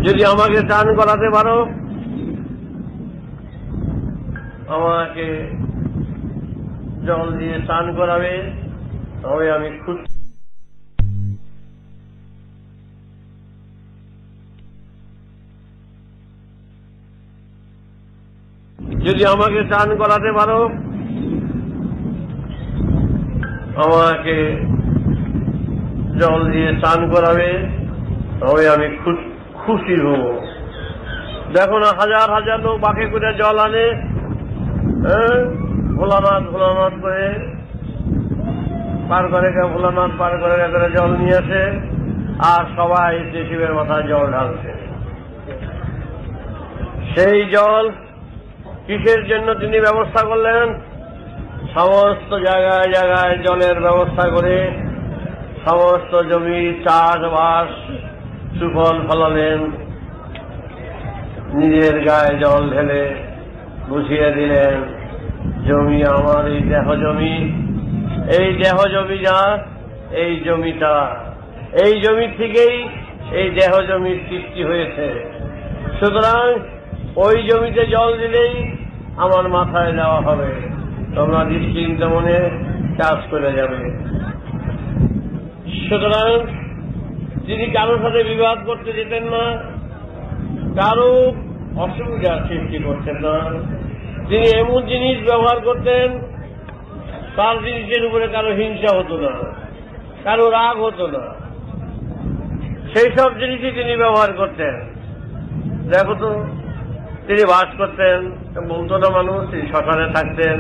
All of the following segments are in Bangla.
যদি আমাকে স্নান করাতে পারো, আমাকে জল দিয়ে স্নান করাবে, তবে আমি খুশি। যদি আমাকে স্নান করাতে পারো, আমাকে জল দিয়ে স্নান করাবে, তবে আমি খুশি হব। দেখো না, হাজার হাজার লোক বাঁকে করে জল আনে, ভোলানাথ ভোলানাথ করে পার করে, ভোলানাথ পার করে জল নিয়ে আসে, আর সবাই শিবের মাথায় জল ঢালছে। সেই জল কিসের জন্য তিনি ব্যবস্থা করলেন? সমস্ত জায়গায় জায়গায় জলের ব্যবস্থা করে সমস্ত জমি চাষবাস সুফল ফলালেন। নিজের গায়ে জল ঢেলে বুঝিয়ে দিলেন, জমি আমার, এই দেহ জমি, এই দেহ জমি যা, এই জমিটা, এই জমি থেকেই এই দেহ জমির সৃষ্টি হয়েছে। সুতরাং ওই জমিতে জল দিলেই আমার মাথায় দেওয়া হবে, তোমরা নিশ্চিন্ত মনে চাষ করে যাবে। সুতরাং তিনি কারোর সাথে বিবাদ করতে যেতেন না, কারো অসুবিধার সৃষ্টি করতেন না। তিনি এমন জিনিস ব্যবহার করতেন, তার জিনিসের উপরে কারো হিংসা হতো না, কারো রাগ হতো না, সেই সব জিনিসই তিনি ব্যবহার করতেন। দেখো তো, তিনি বাস করতেন, বলতো না মানুষ, তিনি শ্মশানে থাকতেন।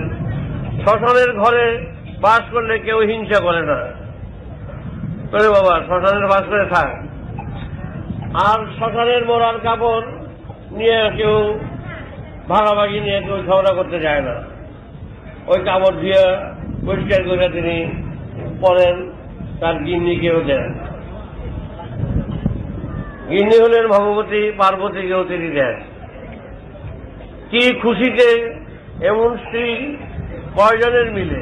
শ্মশানের ঘরে বাস করলে কেউ হিংসা করে না, করে বাবা শ্মশানের বাস করে থাক। আর শ্মশানের মরার কাপড় নিয়ে কেউ ভাগাভাগি নিয়ে কেউ ঝগড়া করতে যায় না। ওই কাপড় দিয়ে পরিষ্কার করে তিনি পরেন, তার গিন্নিকেও দেন। গিন্নি হলেন ভগবতী, পার্বতীকেও তিনি দেন। কি খুশিতে এমন স্ত্রী কয়জনের মিলে,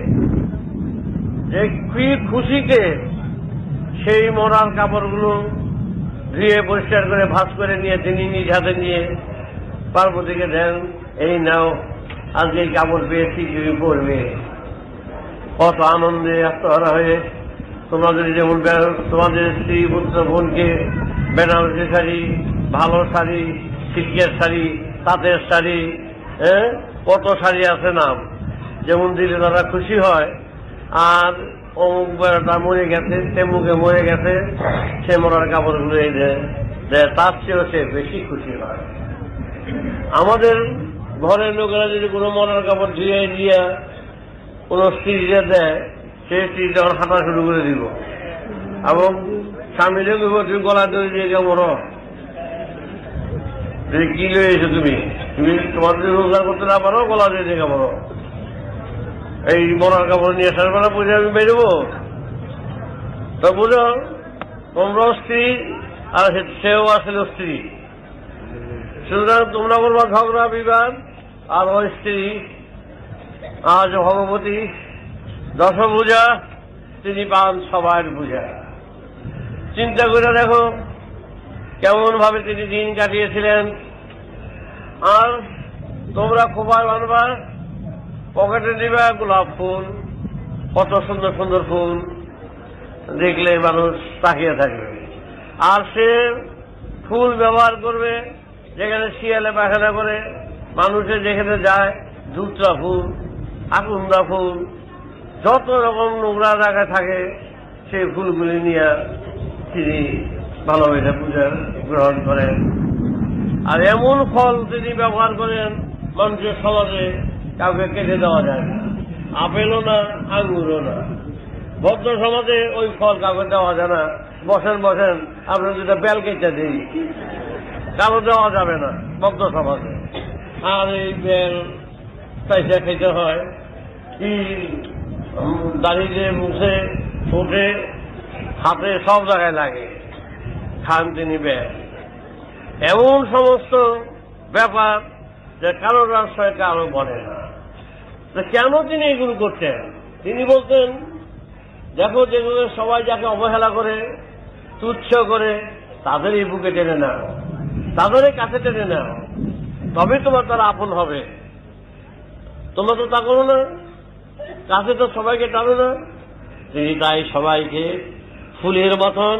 যে কি খুশিতে সেই মরার কাপড়গুলো ধুয়ে পরিষ্কার করে ভাঁজ করে নিয়ে তিনি নিজ হাতে নিয়ে পার্বতীকে দেন, এই নাও, আজকে এই কাপড় পেয়েছি, তুমি পরবে। কত আনন্দে আত্মহারা হয়ে তোমাদের যেমন তোমাদের স্ত্রী পুত্র বোনকে বেনারসি শাড়ি, ভালো শাড়ি, সিল্কের শাড়ি, তাঁতের শাড়ি, কত শাড়ি আছে নাম, যেমন দিলে তারা খুশি হয়। আর অমুক বেড়াটা মরে গেছে, তেমুকে মরে গেছে, সে মরার কাপড়গুলো এই দেয়, তার চেয়েও সে বেশি খুশি হয়। আমাদের ঘরের লোকেরা যদি কোনো মরার কাপড় ধুয়ে দিয়ে কোনো স্ত্রীকে দেয়, সে স্ত্রী যখন হাঁটা শুরু করে দিব, এবং স্বামীরে দিব, তুমি গলা দড়ি দিয়ে কে মরো, কি লয়ে এসো তুমি, তুমি তোমার যদি রোজগার করতে না পারো, গলা দিয়ে দিয়ে মরো, এই মরার কাপড় নিয়ে সারবেলা বুঝে আমি বেরোবো। তো বুঝো, তোমরা স্ত্রী আর সেও আসলে স্ত্রী। সুতরাং তোমরা বলবা ঝগড়া বিবাদ, আর ওই স্ত্রী আজ ভগবতী দশভুজা, তিনি পান সবার বুঝা। চিন্তা করে দেখো কেমন ভাবে তিনি দিন কাটিয়েছিলেন। আর তোমরা খোপায় বাঁধবা, পকেটে দিবা গোলাপ ফুল, কত সুন্দর সুন্দর ফুল, দেখলে মানুষ তাকিয়ে থাকবে। আর সে ফুল ব্যবহার করবে যেখানে শিয়ালে পায়খানা করে, মানুষের যেখানে যায়, ধুতরা ফুল, আকুন্দা ফুল, যত রকম নোংরা জায়গায় থাকে, সেই ফুলগুলি নিয়ে তিনি ভালোবেসে পূজা গ্রহণ করেন। আর এমন ফল তিনি ব্যবহার করেন মানুষের সমাজে কাউকে কেটে দেওয়া যায় না, আপেলও না, আঙ্গুরও না। ভদ্র সমাজে ওই ফল কাউকে দেওয়া যায় না। বসেন বসেন, আপনার দুটা বেল কেটে দিই, কারো দেওয়া যাবে না ভদ্র সমাজে। আর এই বেল পয়সা খেতে হয়, কি দাঁড়িয়ে মুখে ঠোঁটে হাতে সব জায়গায় লাগে, খান তিনি বেল। এমন সমস্ত ব্যাপার যে কারোর রাস্তায় কারো বলে না। কেন তিনি এগুলো করতেন? তিনি বলতেন, দেখো যেগুলো সবাই যাকে অবহেলা করে, তুচ্ছ করে, তাদেরই বুকে টেনে না, তাদেরই কাছে টেনে নাও, তবে তোমার তারা আপন হবে। তোমরা তো তা করো না, কাছে তো সবাইকে টানো না। তিনি তাই সবাইকে ফুলের মতন,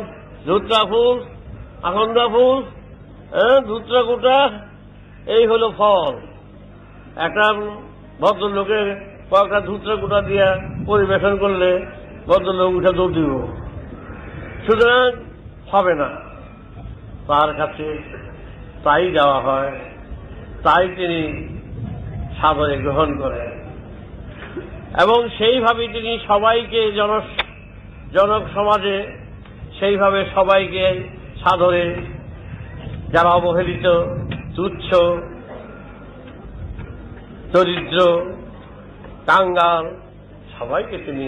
ধুত্রা ফুল, আকন্দা ফুল, ধুত্রা গোটা, এই হলো ফল। একটা ভদ্রলোকের কয়েকটা ধুত্রা গোটা দিয়া পরিবেশন করলে ভদ্রলোক উঠে দৌড় দিব, সুতরাং হবে না। তার কাছে তাই দেওয়া হয়, তাই তিনি সাদরে গ্রহণ করেন এবং সেইভাবে তিনি সবাইকে জনক সমাজে সেইভাবে সবাইকে সাদরে, যারা অবহেলিত, তুচ্ছ, দরিদ্র, কাঙ্গাল, সবাইকে তিনি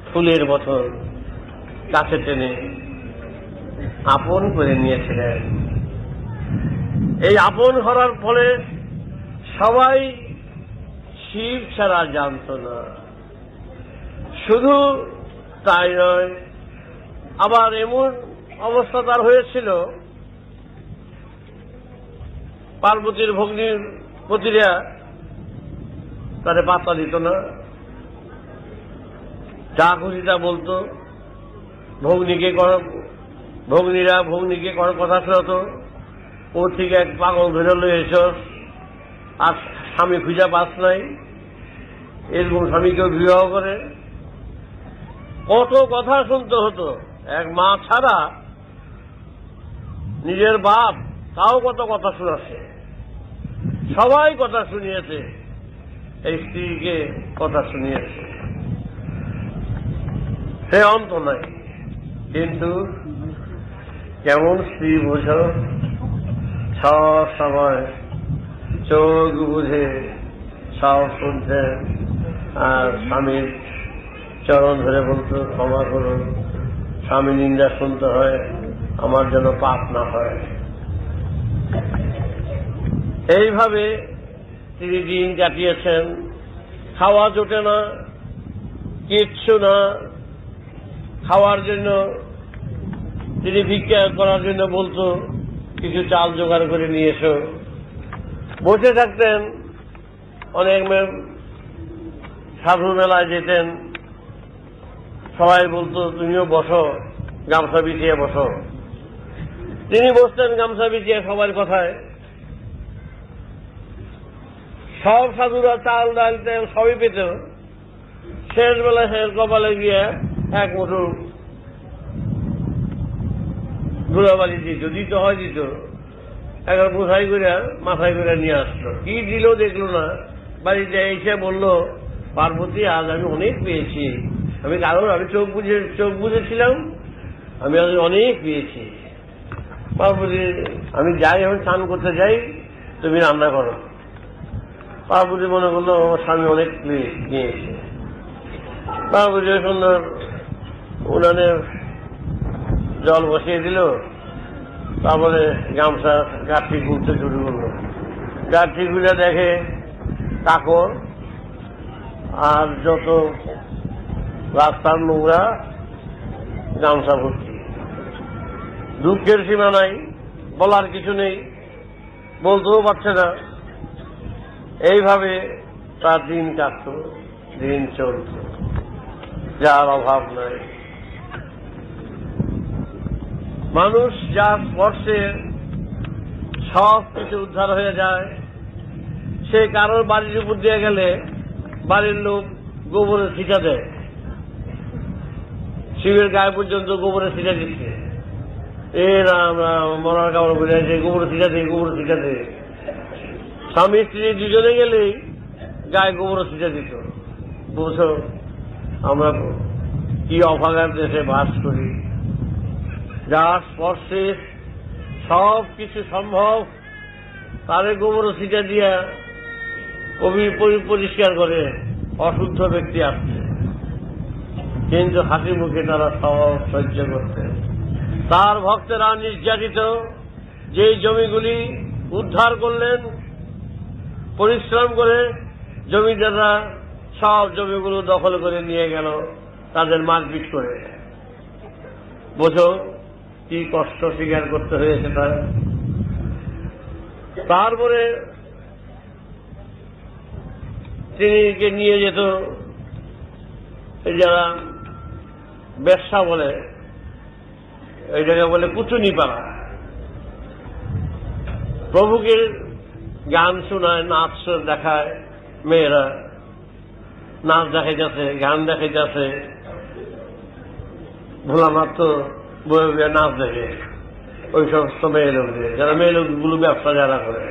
ফুলের মতন কাছে টেনে আপন করে নিয়েছিলেন। এই আপন করার ফলে সবাই শিব ছাড়া জানত না। শুধু তাই নয়, আবার এমন অবস্থা তার হয়েছিল, পার্বতীর ভগ্নীর পতিরা তারে পাত্তা দিত না, যা খুশি তা বলতো। ভগ্নীরা ভগ্নীকে কথা শোনাতো, ও থেকে এক পাগল ধরে লয়ে এস, আর স্বামী খুঁজা পাস নাই, এরকম স্বামীকেও বিবাহ করে। কত কথা শুনতে হতো। এক মা ছাড়া নিজের বাপ তাও কত কথা শোনাছে, সবাই কথা শুনিয়েছে, এই স্ত্রীকে কথা শুনিয়েছে, সে অন্ত নাই। কিন্তু কেমন স্ত্রী বোঝো, সব সময় চোখ বুঝে সব শুনতেন, আর স্বামীর চরণ ধরে বলতো, ক্ষমা করুন, স্বামী নিন্দা শুনতে হয়, আমার যেন পাপ না হয়। এইভাবে তিনি দিন কাটিয়েছেন। খাওয়া জোটে না, কিচ্ছু না, খাওয়ার জন্য তিনি ভিক্ষা করার জন্য বলতো, কিছু চাল জোগাড় করে নিয়ে এসো। বসে থাকতেন। অনেক সাধু মেলায় যেতেন, সবাই বলতো তুমিও বসো, গামছা বিছিয়ে বসো। তিনি বসতেন গামছা বিছিয়ে সবার কথায়। সব সাধুরা চাল ডাল তেল সবই পেত, শেষ বেলায় শেষ কপালে গিয়ে এক মুঠো ধুলাবালি দিত হয় দিত, একবার বোঝাই করে মাথায় করে নিয়ে আসলো। কি দিল দেখলো না, বাড়িতে এসে বলল, পার্বতী আজ আমি অনেক পেয়েছি, আমি চোখ বুঝেছিলাম, আমি আজ অনেক পেয়েছি। পার্বতী, আমি যাই, আমি স্নান করতে যাই, তুমি রান্না করো। পার্বতী মনে করলো আমার স্বামী অনেক নিয়েছে। পার্বতী সুন্দর উনানে জল বসিয়ে দিল, তারপরে গামছা গাঠি খুলতে শুরু করলো। গাঠি খুলে দেখে কাকড় আর যত রাস্তার নোংরা, গামছা ভর্তি। দুঃখের সীমা নাই, বলার কিছু নেই, বলতেও পারছে না। এইভাবে তার দিন কাটত, দিন চলত, যার অভাব নাই। মানুষ যার স্পর্শে সব কিছু উদ্ধার হয়ে যায়। সে কারোর বাড়ির উপর দিয়ে গেলে বাড়ির লোক গোবরের ছিটা দেয়, শিবের গায়ে পর্যন্ত গোবরের ছিটা দিচ্ছে। আমরা মরার কাপড় বলে আছে, গোবরের ছিটা দেয়, গোবরের ছিটা দেয়। স্বামী স্ত্রী দুজনে গেলেই গায়ে গোবরের ছিটা দিত। বুঝো আমরা কি অভাগার দেশে বাস করি, যার স্পর্শে সব কিছু সম্ভব, তারে গোবর ছিটা দিয়া পরিষ্কার করে অশুদ্ধ ব্যক্তি আসছে, কিন্তু হাসি মুখে তারা সব সহ্য করতে। তার ভক্তেরা নির্যাতিত, যে জমিগুলি উদ্ধার করলেন পরিশ্রম করে, জমিদাররা সব জমিগুলো দখল করে নিয়ে গেল তাদের মারপিট করে। বোঝো কি কষ্ট স্বীকার করতে হয়েছে তার। তারপরে তিনি নিয়ে যেত যারা ব্যবসা বলে, এই জায়গায় বলে কুচুনি পাড়া। প্রভুকে গান শোনায়, নাচ দেখায়, মেয়েরা নাচ দেখাইতেছে, গান দেখাইতেছে, ভোলানাথ তো বয়ে বয়ে নাচ দেখে ওই সমস্ত মেয়ে লোকদের, যারা মেয়ে লোকগুলো ব্যবসা যারা করে।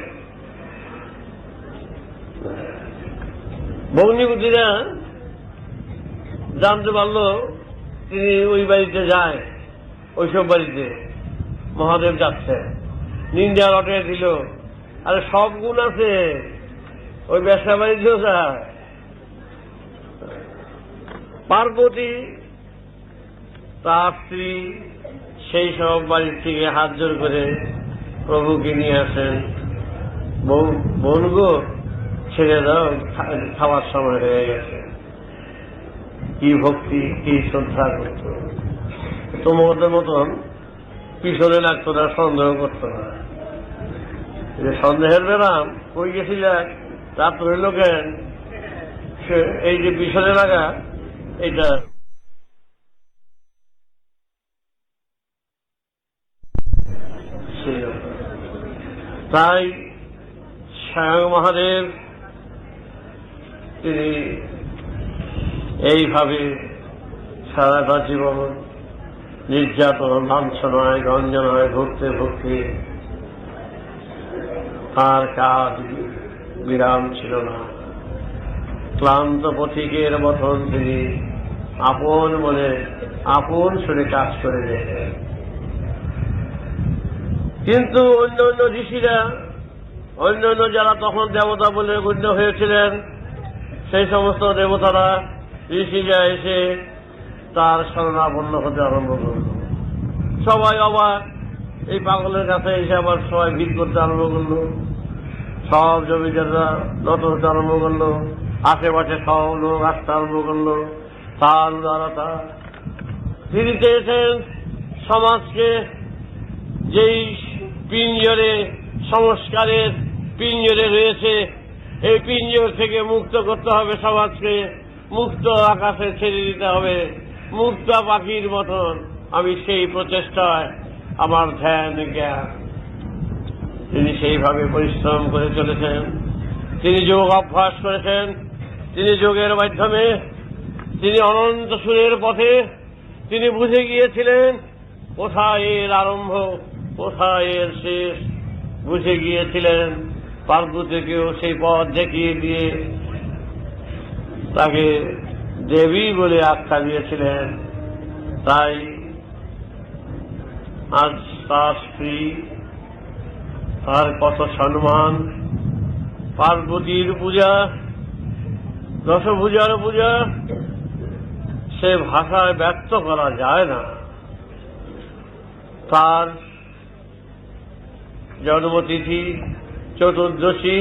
ভগ্নিপতিরা জানতে পারলো তিনি ওই বাড়িতে যায়, ওইসব বাড়িতে মহাদেব যাচ্ছে, নিন্দা রটে দিল। আরে সব গুণ আছে, ওই ব্যবসা বাড়িতেও যায়। পার্বতী তার স্ত্রী সেই সব বাড়ির থেকে হাত জোর করে প্রভুকে নিয়ে আসেন, বোন গো ছেড়ে দাও, খাওয়ার সময় হয়ে গেছে। কি ভক্তি, কি শ্রদ্ধা করত! তোমাদের মতন পিছনে লাগতো না, সন্দেহ করত না। যে সন্দেহের বেরাম কই গেছিল, রাত রইল কেন, এই যে পিছনে লাগা, এটা তাই স্বয়ং মহাদেব তিনি এইভাবে সারাটা জীবন নির্যাতন, লাঞ্ছনায়, গঞ্জনায় ভুগতে ভুগতে তার কাজ বিরাম ছিল না। ক্লান্ত পথিকের মতন তিনি আপন মনে আপন সুরে কাজ করে যেতেন। কিন্তু অন্য অন্য ঋষিরা, অন্য অন্য যারা তখন দেবতা বলে গণ্য হয়েছিলেন, সেই সমস্ত দেবতারা, ঋষিরা এসে তার শরণাপন্ন হতে আরম্ভ করল। সবাই অবাক, এই পাগলের কাছে এসে আবার সবাই ভিড় করতে আরম্ভ করল। সব জমিদাররা নত হতে আরম্ভ করল, আশেপাশে সব লোক আসতে আরম্ভ করল। তার উদারতা, তিনি চেয়েছেন সমাজকে যেই পিঞ্জরে, সংস্কারের পিঞ্জরে রয়েছে, এই পিঞ্জর থেকে মুক্ত করতে হবে সমাজকে, মুক্ত আকাশে ছেড়ে দিতে হবে, মুক্ত পাখির মতন। আমি সেই প্রচেষ্টায় আমার ধ্যান জ্ঞান, তিনি সেইভাবে পরিশ্রম করে চলেছেন। তিনি যোগ অভ্যাস করেছেন, তিনি যোগের মাধ্যমে তিনি অনন্ত সুরের পথে তিনি বুঝে গিয়েছিলেন কোথায় এর আরম্ভ, কোথায় এর শেষ, বুঝে গিয়েছিলেন। পার্বতীকেও সেই পথ দেখিয়ে দিয়ে তাকে দেবী বলে আখ্যা দিয়েছিলেন। তাই আজ তার স্ত্রী, তার কত সম্মান, পার্বতীর পূজা, দশভূজার পূজা, সে ভাষায় ব্যক্ত করা যায় না। তার জন্মতিথি চতুর্দশী,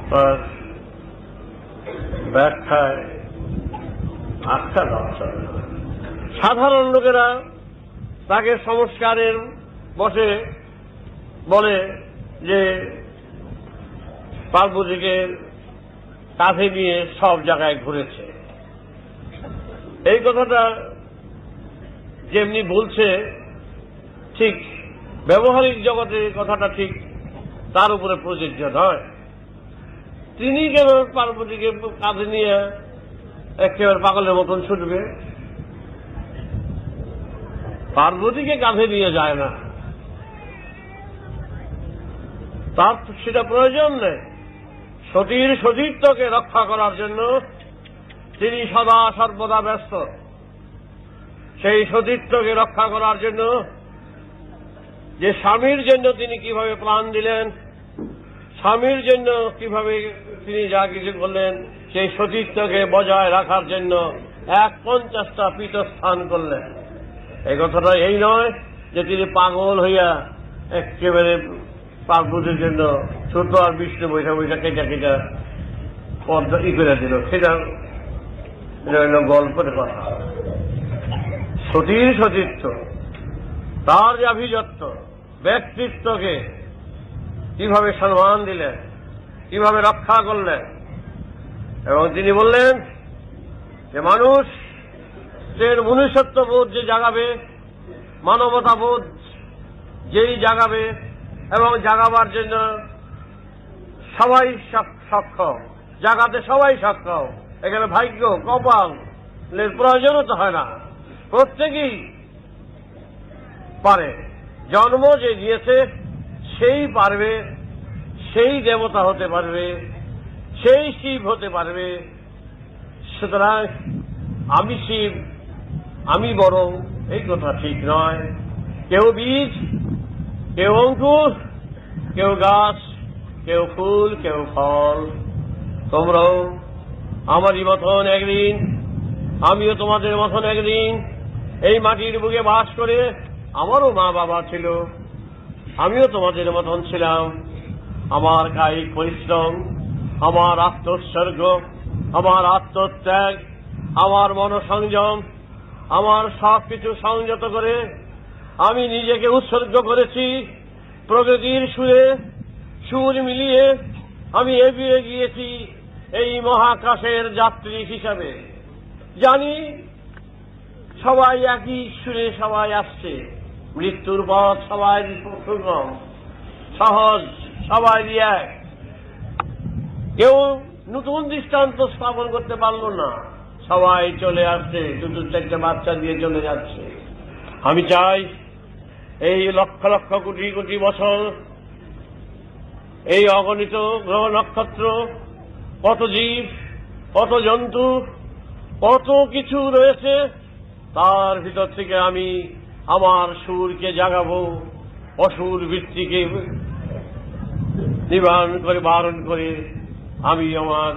তার ব্যাখ্যায় আখ্যা দেওয়া যাবে না। সাধারণ লোকেরা তাকে সংস্কারের বসে বলে যে পার্বতীকে কাঁধে নিয়ে সব জায়গায় ঘুরেছে। এই কথাটা যেমনি বলছে ঠিক, ব্যবহারিক জগতে কথাটা ঠিক তার উপরে প্রযোজ্য নয়। তিনি কেন পার্বতীকে কাঁধে নিয়ে একেবারে পাগলের মতন ছুটবে? পার্বতীকে কাঁধে নিয়ে যায় না, তার সেটা প্রয়োজন নেই। সতীর সতীত্বকে রক্ষা করার জন্য তিনি সদা সর্বদা ব্যস্ত। সেই সতীত্বকে রক্ষা করার জন্য যে স্বামীর জন্য তিনি কিভাবে প্রাণ দিলেন, স্বামীর জন্য কিভাবে তিনি যা কিছু করলেন, সেই সতীত্বকে বজায় রাখার জন্য 51টা পীঠস্থান করলেন। এই কথাটা এই নয় যে তিনি পাগল হইয়া একেবারে পার্বতীর জন্য ছোট আর বিষ্ণু বৈশা বৈশা কেটা কেটা পর্দা করে দিল, সেটা হইল গল্পের কথা। সতীর সতীত্ব, তার যে আভিজাত্য, ব্যক্তিত্বকে কিভাবে সম্মান দিলেন, কিভাবে রক্ষা করলেন। এবং তিনি বললেন যে মানুষের মনুষ্যত্ববোধ যে জাগাবে, মানবতাবোধ যেই জাগাবে, এবং জাগাবার জন্য সবাই সক্ষম, জাগাতে সবাই সক্ষম। এখানে ভাগ্য কপালের প্রয়োজনতা হয় না, প্রত্যেকেই পারে। জন্ম যে দিয়েছে সেই পারবে, সেই দেবতা হতে পারবে, সেই শিব হতে পারবে। সুতরাং আমি শিব, আমি বড়, এই কথা ঠিক নয়। কেউ বীজ, কেউ অঙ্কুর, কেউ গাছ, কেউ ফুল, কেউ ফল। তোমরাও আমারই মতন একদিন, আমিও তোমাদের মতন একদিন এই মাটির বুকে বাস করে, আমারও মা বাবা ছিল, আমিও তোমাদের মতন ছিলাম। আমার কায়িক পরিশ্রম, আমার আত্মোৎসর্গ, আমার আত্মত্যাগ, আমার মনসংযম, আমার সব কিছু সংযত করে আমি নিজেকে উৎসর্গ করেছি প্রকৃতির সুরে। সুর মিলিয়ে আমি এগিয়ে গিয়েছি এই মহাকাশের যাত্রী হিসাবে। জানি সবাই একই সুরে সবাই আসছে, মৃত্যুর পথ সবাই সুগম, সহজ, সবাই এক। কেউ নতুন দৃষ্টান্ত স্থাপন করতে পারল না, সবাই চলে আসছে, দুটো চারটে বাচ্চা দিয়ে চলে যাচ্ছে। আমি চাই এই লক্ষ লক্ষ কোটি কোটি বছর এই অগণিত গ্রহ নক্ষত্র, কত জীব, কত জন্তু, কত কিছু রয়েছে, তার ভিতর থেকে আমি আমার সুরকে জাগাবো, অসুর বৃত্তিকে নিবারণ করে, বারণ করে আমি আমার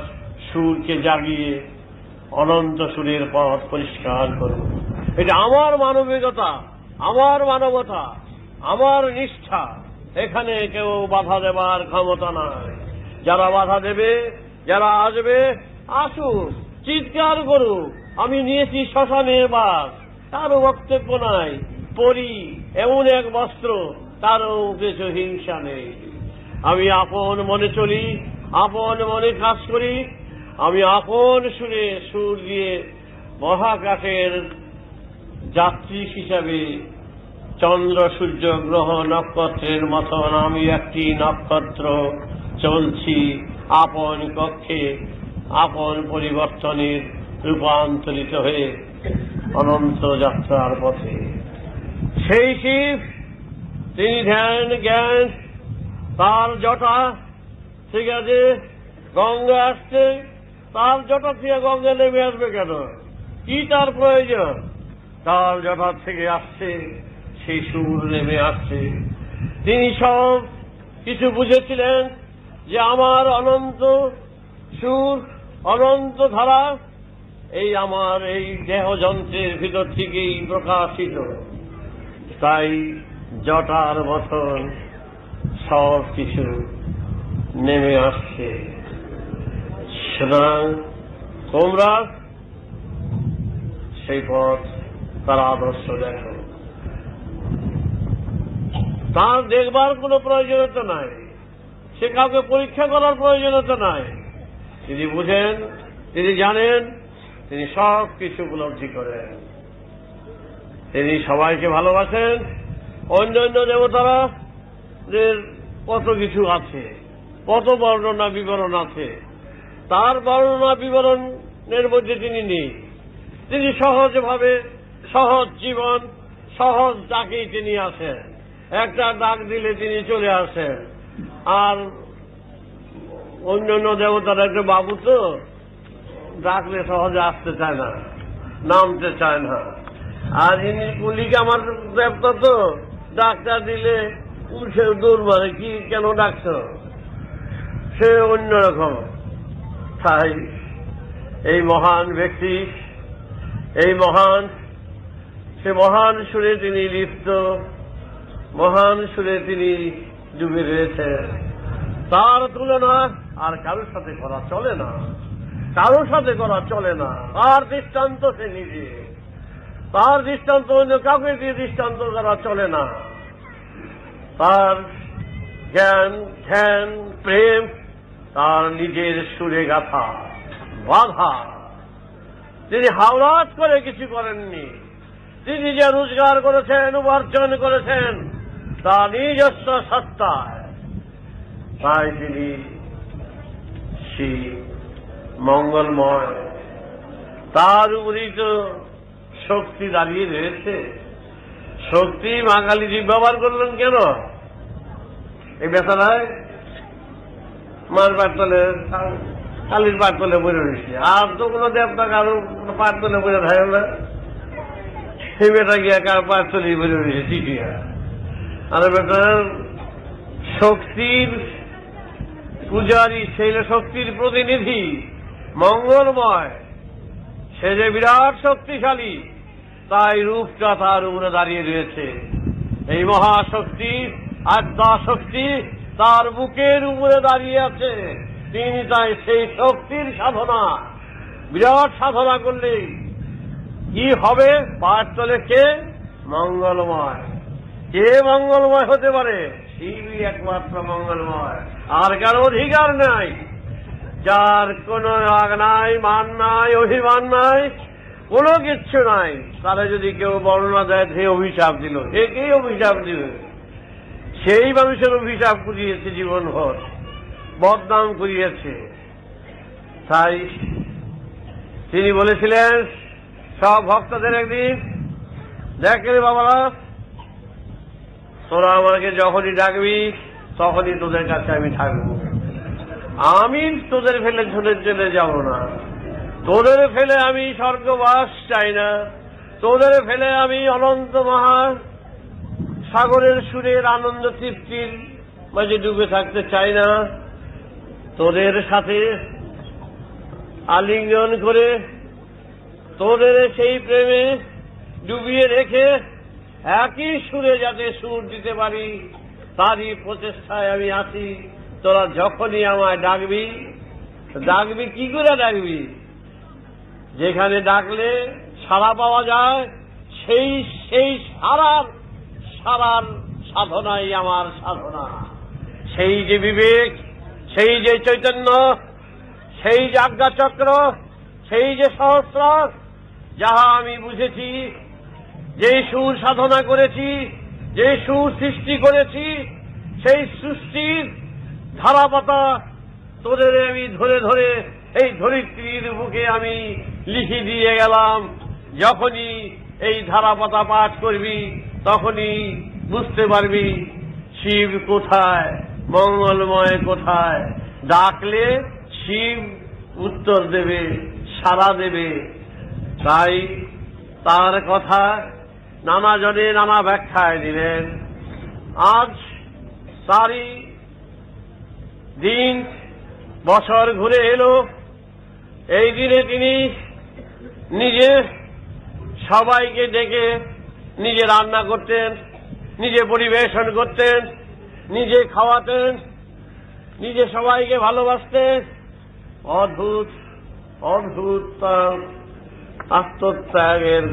সুরকে জাগিয়ে অনন্ত সুরের পথ পরিষ্কার করব। এটা আমার মানবিকতা, আমার মানবতা, আমার নিষ্ঠা। এখানে কেউ বাধা দেবার ক্ষমতা নাই। যারা বাধা দেবে, যারা আসবে, আসুক, চিৎকার করুক, আমি নিয়েছি শ্মশানের বাস, তারও বক্তব্য নাই। পরি এমন এক বস্ত্র, তারও কিছু হিংসা নেই। আমি আপন মনে চলি, আপন মনে কাজ করি, আমি আপন সুরে সুর দিয়ে মহাকাশের যাত্রী হিসাবে চন্দ্র সূর্য গ্রহ নক্ষত্রের মতন আমি একটি নক্ষত্র চলছি আপন কক্ষে, আপন পরিবর্তনের রূপান্তরিত হয়ে অনন্ত যাত্রার পথে। সেই শিব, তিনি ধ্যান জ্ঞান, তার জটা ঠিক আছে, গঙ্গা আসছে, তার জটা থেকে গঙ্গা নেমে আসবে কেন? কি তার প্রয়োজন? তার জটা থেকে আসছে, সেই সুর নেমে আসছে। তিনি সব কিছু বুঝেছিলেন যে আমার অনন্ত সুর, অনন্ত ধারা এই আমার এই দেহযন্ত্রের ভিতর থেকেই প্রকাশিত। তাই জটার মতন সব কিছু নেমে আসছে। সুতরাং তোমরা সেই পথ, তার আদর্শ দেখো। তার দেখবার কোনো প্রয়োজনীয়তা নাই, সে কাউকে পরীক্ষা করার প্রয়োজনীয়তা নাই। তিনি বুঝেন, তিনি জানেন, তিনি সব কিছু উপলব্ধি করেন। তিনি সবাইকে ভালোবাসেন। অন্য অন্য দেবতারা কত কিছু আছে, কত বর্ণনা বিবরণ আছে, তার বর্ণনা বিবরণের মধ্যে তিনি নেই। তিনি সহজভাবে, সহজ জীবন, সহজ ডাকেই তিনি আসেন। একটা ডাক দিলে তিনি চলে আসেন। আর অন্যান্য দেবতারা একটা বাবু তো, ডাকলে সহজে আসতে চায় না, নামতে চায় না। আর ইনি কুলিকে আমার দেবতা তো, ডাক্তার দিলে সে দৌড় মারে, কি কেন ডাকছ, সে অন্যরকম। তাই এই মহান ব্যক্তি, এই মহান, সে মহান সুরে তিনি লিপ্ত, মহান সুরে তিনি ডুবে রয়েছেন। তার তুলনা আর কারোর সাথে করা চলে না, কারোর সাথে করা চলে না। তার দৃষ্টান্ত সে নিজে, তার দৃষ্টান্ত অন্য কাউকে দিয়ে দৃষ্টান্ত করা চলে না। তার জ্ঞান ধ্যান প্রেম তার নিজের সুরে গাথা বাধা। তিনি হাওলাত করে কিছু করেননি। তিনি যে রোজগার করেছেন, উপার্জন করেছেন তা নিজস্ব সত্তায়। তাই তিনি সেই মঙ্গলময়, তার উপরেই তো শক্তি দাঁড়িয়ে রয়েছে। শক্তি মা কালীজি ব্যবহার করলেন কেন? এই বেচারায় মার পাঠতলে, কালীর পাঠতলে বলে রয়েছে, আর তো কোনো দেবতা কারো পাঠতলে বলে থাকে না। সেই বেটা গিয়া কার পাঠতলেই বলে রয়েছে চিঠিয়া। আর বেটার শক্তির পূজারী, সেই শক্তির প্রতিনিধি মঙ্গলময়, সে যে বিরাট শক্তিশালী, তাই রূপটা তার উপরে দাঁড়িয়ে রয়েছে। এই মহাশক্তি আদ্যা শক্তি তার বুকের উপরে দাঁড়িয়ে আছে। তিনি তাই সেই শক্তির সাধনা, বিরাট সাধনা করলে কি হবে? পাঠতলে কে? মঙ্গলময়। কে মঙ্গলময় হতে পারে? শিবই একমাত্র মঙ্গলময়, আর কারো অধিকার নাই। যার কোন রাগ নাই, মান নাই, অভিমান নাই, কোনো কিচ্ছু নাই, তাহলে যদি কেউ বর্ণনা দেয় সে অভিশাপ দিল, সে কে অভিশাপ দিবে? সেই মানুষের অভিশাপ করিয়েছে, জীবনভর বদনাম করিয়েছে। তাই তিনি বলেছিলেন সব ভক্তদের একদিন, দেখ রে বাবারা, তোরা আমাকে যখনই ডাকবি তখনই তোদের কাছে আমি থাকবো। আমি তোদের ফেলে চলে যাব না। তোদের ফেলে আমি স্বর্গবাস চাই না। তোদের ফেলে আমি অনন্ত মহা সাগরের সুরের আনন্দ তৃপ্তির মাঝে ডুবে থাকতে চাই না। তোদের সাথে আলিঙ্গন করে তোদের সেই প্রেমে ডুবিয়ে রেখে একই সুরে যাতে সুর দিতে পারি, তারই প্রচেষ্টায় আমি আছি। তোরা যখনই আমায় ডাকবি, ডাকবি কি করে ডাকবি? যেখানে ডাকলে সাড়া পাওয়া যায়, সেই সেই সারার সাধনাই আমার সাধনা। সেই যে বিবেক, সেই যে চৈতন্য, সেই যে আজ্ঞাচক্র, সেই যে সহস্রার, যাহা আমি বুঝেছি, যে সুর সাধনা করেছি, যে সুর সৃষ্টি করেছি, সেই সৃষ্টির ধারাপাতা তোদের আমি ধরে ধরে এই ধরিত্রীর বুকে আমি লিখে দিয়ে গেলাম। যখনই এই ধারাপাতা পাঠ করবি তখনই বুঝতে পারবি শিব কোথায়, মঙ্গলময় কোথায়। ডাকলে শিব উত্তর দেবে, সাড়া দেবে। তাই তার কথা নানা জনে নানা ব্যাখ্যায় দিলেন। আজ তারই দিন, বছর ঘুরে এলো। এই দিনে তিনি নিজে সবাইকে ডেকে নিজে রান্না করতেন, নিজে পরিবেশন করতেন, নিজে খাওয়াতেন, নিজে সবাইকে ভালোবাসতেন। অদ্ভুত অদ্ভুত তার আত্মত্যাগের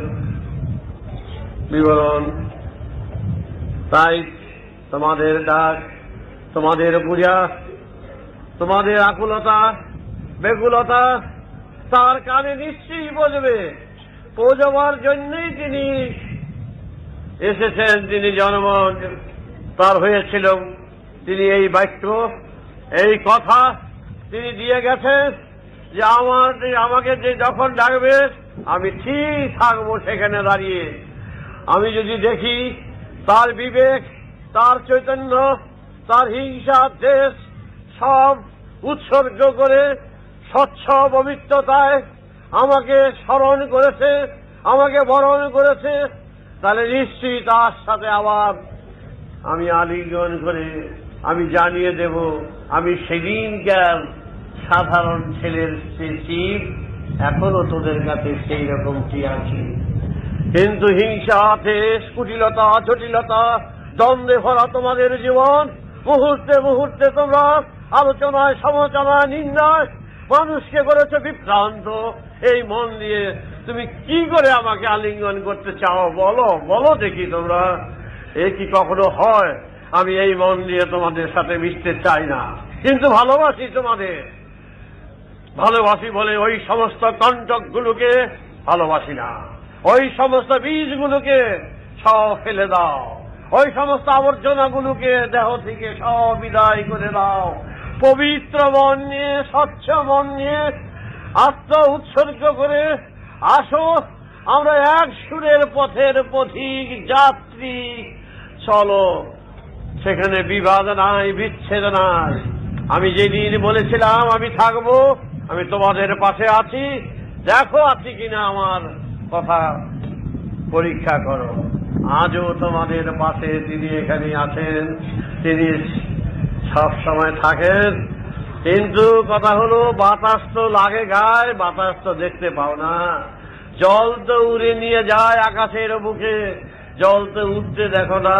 বিবরণ। তাই তোমাদের ডাক, তোমাদের পূজা, তোমাদের আকুলতা বেকুলতা তার কানে নিশ্চয়ই বলবে। পৌঁছবার জন্যই তিনি এসেছেন, তিনি জন্ম তার হয়েছিল। তিনি এই বাক্য, এই কথা তিনি দিয়ে গেছেন যে আমাকে যে যখন ডাকবে আমি ঠিক থাকবো সেখানে দাঁড়িয়ে। আমি যদি দেখি তার বিবেক, তার চৈতন্য, তার হিংসা, দেশ সব উৎসর্গ করে স্বচ্ছ পবিত্রতায় আমাকে স্মরণ করেছে, আমাকে বরণ করেছে, তাহলে নিশ্চয়ই তার সাথে আবার আমি আলিঙ্গন করে আমি জানিয়ে দেব আমি সেদিনকার সাধারণ ছেলের শিব, এখনো তোদের কাছে সেই রকমটি আছি। কিন্তু হিংসা, দেশ, কুটিলতা, জটিলতা, দ্বন্দ্বে ভরা তোমাদের জীবন। মুহূর্তে মুহূর্তে তোমরা আলোচনায়, সমালোচনায়, নিন্দায় মানুষকে করেছে বিভ্রান্ত। এই মন দিয়ে তুমি কি করে আমাকে আলিঙ্গন করতে চাও? বলো বলো দেখি তোমরা। এ কি কখনো হয়? আমি এই মন দিয়ে তোমাদের সাথে মিশতে চাই না, কিন্তু ভালোবাসি তোমাদের। ভালোবাসি বলে ওই সমস্ত কণ্টকগুলোকে ভালোবাসি না, ওই সমস্ত বীজগুলোকে সব ফেলে দাও, ওই সমস্ত আবর্জনাগুলোকে দেহ থেকে সব বিদায় করে দাও। পবিত্র মন নিয়ে, স্বচ্ছ মন নিয়ে আত্ম উৎসর্গ করে আসো, আমরা এক সুরের পথের পথিক যাত্রী। চলো, সেখানে বিবাদ নাই, বিচ্ছেদ নাই। আমি যেদিন বলেছিলাম আমি থাকবো, আমি তোমাদের পাশে আছি, দেখো আছি কিনা আমার কথা পরীক্ষা করো। আজও তোমাদের পাশে তিনি এখানে আছেন, তিনি সব সময় থাকেন। কিন্তু কথা হলো, বাতাস তো লাগে গায়ে, বাতাস তো দেখতে পাও না। জল তো উড়ে নিয়ে যায় আকাশের বুকে, জল তো উঠতে দেখো না,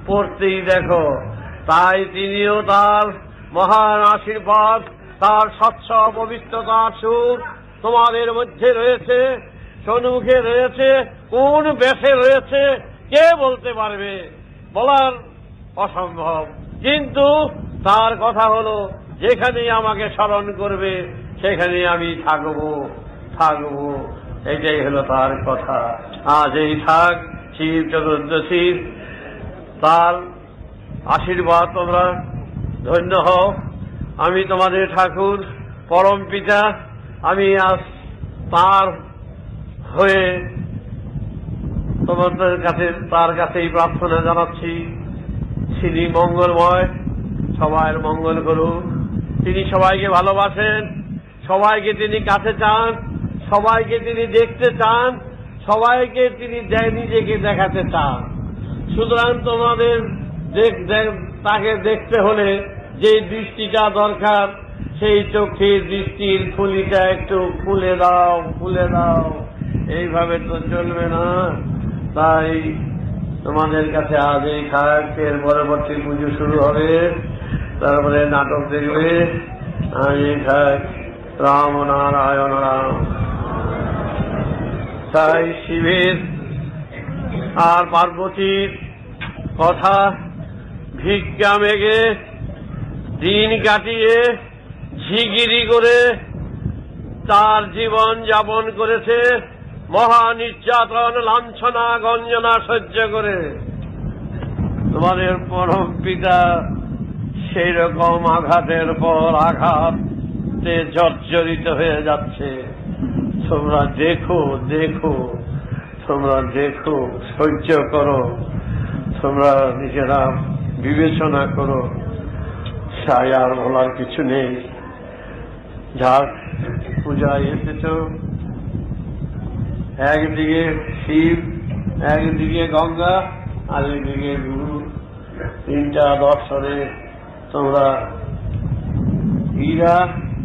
পড়তেই দেখো। তাই তিনিও তার মহান আশীর্বাদ, তার স্বচ্ছ পবিত্রতার সুখ তোমাদের মধ্যে রয়েছে, সম্মুখে রয়েছে। কোন বেশে রয়েছে কে বলতে পারবে? বলার অসম্ভব। কিন্তু তার কথা হলো, যেখানেই আমাকে স্মরণ করবে সেখানে আমি থাকবো। এটাই হলো তার কথা। আজ এই থাক শিব চতুর্দশীর, তার আশীর্বাদ তোমরা ধন্য হও। আমি তোমাদের ঠাকুর পরম পিতা, আমি আজ তার হয়ে তোমাদের কাছে, তার কাছেই প্রার্থনা জানাচ্ছি। তিনি মঙ্গলময়, সবাইয়ের মঙ্গল করুন। তিনি সবাইকে ভালোবাসেন, সবাইকে তিনি কাছে চান, সবাইকে তিনি দেখতে চান, সবাইকে তিনি নিজেকে দেখাতে চান। সুতরাং তোমাদের তাকে দেখতে হলে যে দৃষ্টিটা দরকার, সেই চোখের দৃষ্টির খুলিটা একটু খুলে দাও। এইভাবে তো চলবে না। তাই তোমাদের কাছে আজ এই খাক, এর পরবর্তী পুজো শুরু হবে, তারপরে নাটক দেখবে। আজ এই খাক, রাম নারায়ণ রাম। তাই শিবের আর পার্বতীর কথা ভিক্ষা মেঘে দিন কাটিয়ে ঝিগিরি করে তার জীবন যাপন করেছে, মহা নির্যাতন, লাঞ্ছনা, গঞ্জনা সহ্য করে। তোমাদের পরম পিতা সেই রকম আঘাতের পর আঘাতে জর্জরিত হয়ে যাচ্ছে। তোমরা দেখো, সহ্য করো, তোমরা নিজেরা বিবেচনা করো। তাই আর বলার কিছু নেই। যার পূজায় এসেছ, একদিকে শিব, একদিকে গঙ্গা, আর একদিকে গুরু, তিনটা দর্শনে তোমরা হীরা,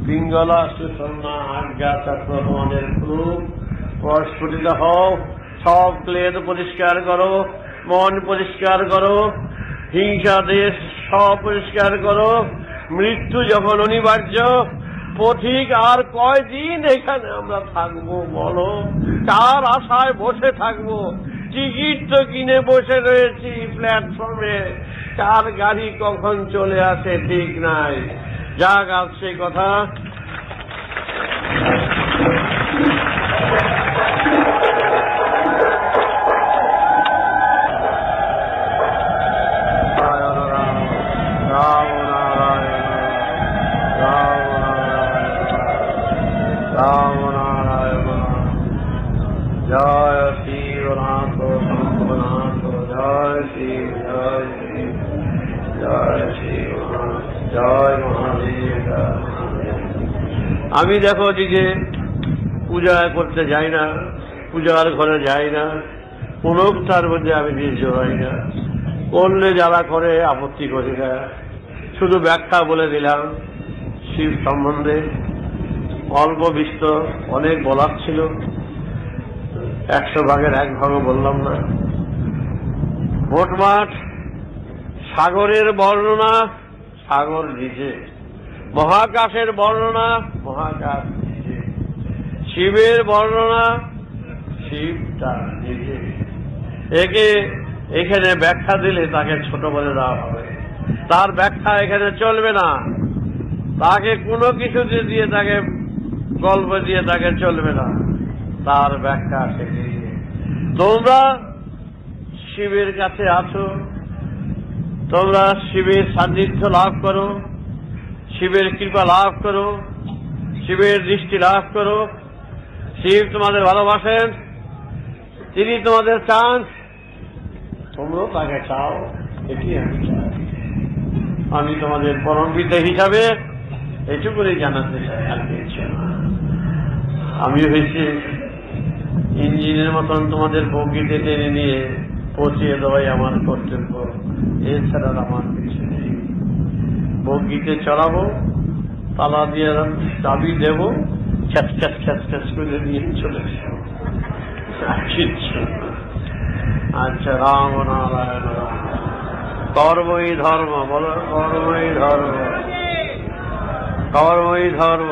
পিঙ্গলা, সুষন্না, আজ্ঞা চক্র তোমাদের খুব প্রস্ফুটিত হও। সব ক্লেদ পরিষ্কার করো, মন পরিষ্কার করো, হিংসা দেশ সব পরিষ্কার করো। মৃত্যু যখন অনিবার্য, পথিক আর কয়দিন এখানে আমরা থাকবো বলো? কার আশায় বসে থাকবো? টিকিট তো কিনে বসে রয়েছি প্ল্যাটফর্মে, কার গাড়ি কখন চলে আসে ঠিক নাই। যাক, আজ সেই কথা। জয় শিবনাথ শম্ভুনাথ, জয় শিব, জয় শিব, জয় শিবনাথ, জয় মহাদেব। আমি দেখো দিকে পূজা করতে যাই না, পূজার ঘরে যাই না, কোন তার মধ্যে আমি নিজ হই না। করলে যারা করে আপত্তি করি না, শুধু ব্যাখ্যা বলে দিলাম শিব সম্বন্ধে। অল্প বিস্তর অনেক বলার ছিল, 100 ভাগের 1 ভাগও বললাম না। মোটমাট সাগরের বর্ণনা সাগর নিজে, মহাকাশের বর্ণনা মহাকাশ নিজে, শিবের বর্ণনা শিব তার নিজে। একে এখানে ব্যাখ্যা দিলে তাকে ছোট বলে দেওয়া হবে, তার ব্যাখ্যা এখানে চলবে না, তাকে কোনো কিছু দিয়ে তাকে গল্প দিয়ে তাকে চলবে না, তার ব্যাখ্যা থেকে তোমরা শিবের কাছে আছো, তোমরা শিবের সান্নিধ্য লাভ করো, শিবের কৃপা লাভ করো, শিবের দৃষ্টি লাভ করো। শিব তোমাদের ভালোবাসেন, তিনি তোমাদের চান, তোমরাও তাকে চাও। এটি আমি চাই। আমি তোমাদের পরম পিতা হিসাবে এটুকুনি জানাতে চাই, আর কিছু না। আমি হয়েছি ইঞ্জিনের মতন তোমাদের বগিতে টেনে নিয়ে পৌঁছিয়ে দেওয়াই আমার কর্তব্য, এছাড়া আমার কিছু নেই। বগিতে চড়াবো, তালা দিয়ে চাবি দেব, খ্যাচ খ্যাচ খ্যাচ খ্যাচ করে নিয়ে চলে যাবো, কিচ্ছু। আচ্ছা, রাম নারায়ণ রাম। কর্মই ধর্ম, বলো কর্মই ধর্ম, কর্মই ধর্ম।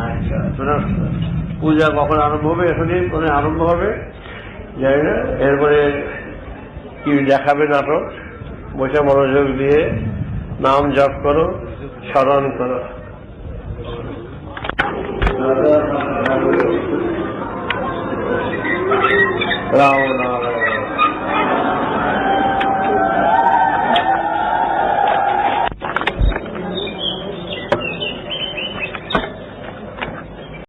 আচ্ছা, পূজা কখন আরম্ভ হবে? এখনই মানে আরম্ভ হবে, জানি না। এরপরে কি দেখাবে নাটক, বসে মনোযোগ দিয়ে নাম জপ করো, স্মরণ করো। রাম নারায়ণ।